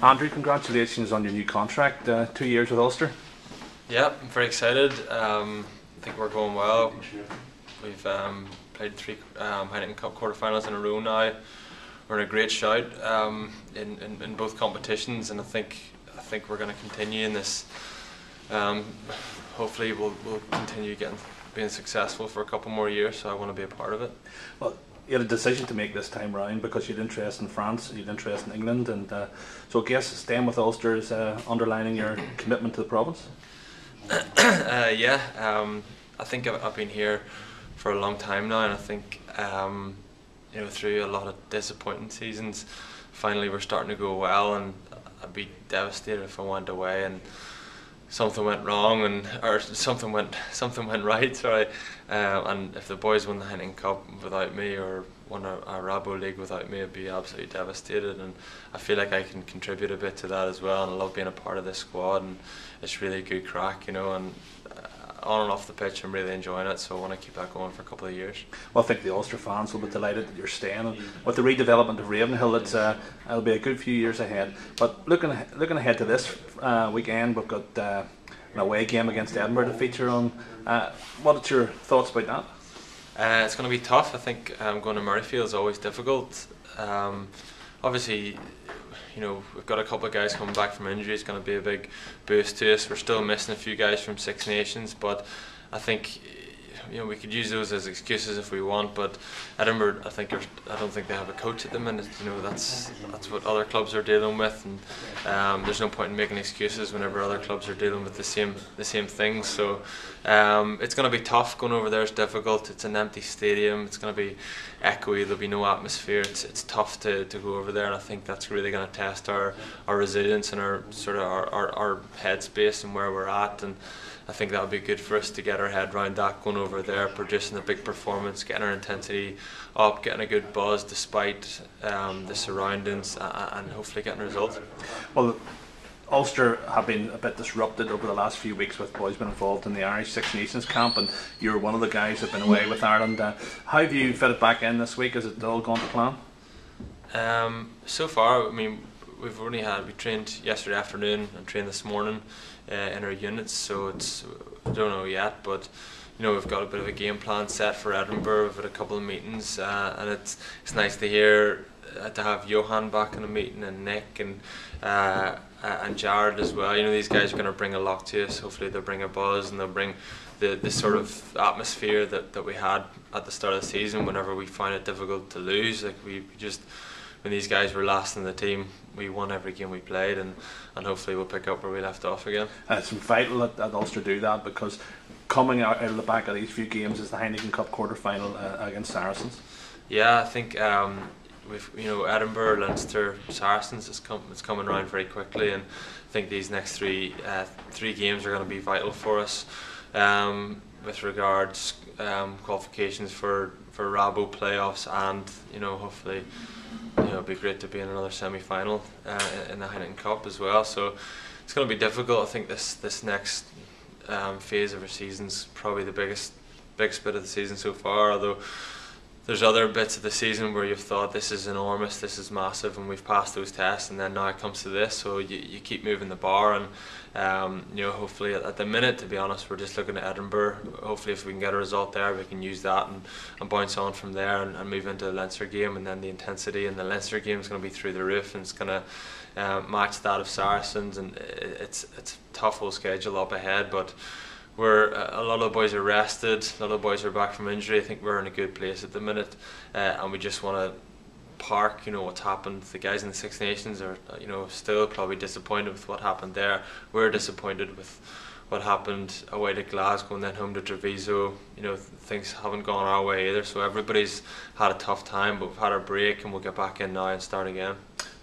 Andrew, congratulations on your new contract, 2 years with Ulster. Yeah, I'm very excited. I think we're going well. We've played three Heineken Cup quarterfinals in a row now. We're in a great shout in both competitions, and I think we're going to continue in this. Hopefully, we'll continue being successful for a couple more years. So I want to be a part of it. Well, you had a decision to make this time round because you had interest in France, you had interest in England, and so I guess staying with Ulster is underlining your commitment to the province. Yeah, I think I've been here for a long time now, and I think through a lot of disappointing seasons, finally we're starting to go well, and I'd be devastated if I went away and something went wrong or something went right. Sorry, and if the boys won the Heineken Cup without me or won a Rugby league without me, I'd be absolutely devastated. And I feel like I can contribute a bit to that as well. And I love being a part of this squad, and it's really good crack, And on and off the pitch, I'm really enjoying it. So I want to keep that going for a couple of years. Well, I think the Ulster fans will be delighted that you're staying. And with the redevelopment of Ravenhill, it'll be a good few years ahead. But looking ahead to this weekend, we've got an away game against Edinburgh to feature on. What are your thoughts about that? It's going to be tough. I think going to Murrayfield is always difficult. Obviously, we've got a couple of guys coming back from injury. It's going to be a big boost to us. We're still missing a few guys from Six Nations, but I think we could use those as excuses if we want. But Edinburgh, I don't think they have a coach at the minute. That's what other clubs are dealing with, and there's no point in making excuses whenever other clubs are dealing with the same things. So it's going to be tough. Going over there is difficult. It's an empty stadium. It's going to be echoey. There'll be no atmosphere. It's tough to go over there, and I think that's really going to test our resilience and our headspace and where we're at. And I think that would be good for us to get our head around that, going over there, producing a big performance, getting our intensity up, getting a good buzz despite the surroundings, and hopefully getting a result. Well, Ulster have been a bit disrupted over the last few weeks with boys being involved in the Irish Six Nations camp, and you're one of the guys who've been away with Ireland. How have you fit it back in this week? Has it all gone to plan? So far, we trained yesterday afternoon and trained this morning in our units, so I don't know yet, but we've got a bit of a game plan set for Edinburgh. We've had a couple of meetings, and it's nice to hear to have Johan back in a meeting, and Nick and Jared as well. These guys are going to bring a lot to us. Hopefully they'll bring a buzz, and they'll bring the sort of atmosphere that we had at the start of the season whenever we found it difficult to lose. Like when these guys were last in the team, we won every game we played, and hopefully we'll pick up where we left off again. It's vital that Ulster do that, because coming out of the back of these few games is the Heineken Cup quarter-final against Saracens. Yeah, I think we've Edinburgh, Leinster, Saracens it's coming around very quickly, and I think these next three games are going to be vital for us with regards qualifications for Rabo playoffs, and hopefully it'd be great to be in another semi-final in the Heineken Cup as well. So it's going to be difficult. I think this next phase of our season's probably the biggest bit of the season so far, although there's other bits of the season where you've thought this is enormous, this is massive, and we've passed those tests, and then now it comes to this, so you keep moving the bar, and hopefully at the minute, to be honest, we're just looking at Edinburgh. Hopefully if we can get a result there, we can use that and bounce on from there, and move into the Leinster game, and then the intensity in the Leinster game is going to be through the roof, and it's going to match that of Saracens, and it's a tough old schedule up ahead, but a lot of the boys are rested, a lot of the boys are back from injury. I think we're in a good place at the minute, and we just want to park what's happened. The guys in the Six Nations are still probably disappointed with what happened there. We're disappointed with what happened away to Glasgow and then home to Treviso. Things haven't gone our way either, so everybody's had a tough time, but we've had our break and we'll get back in now and start again.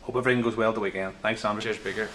Hope everything goes well the weekend. Thanks, Andrew. Cheers, Bigger.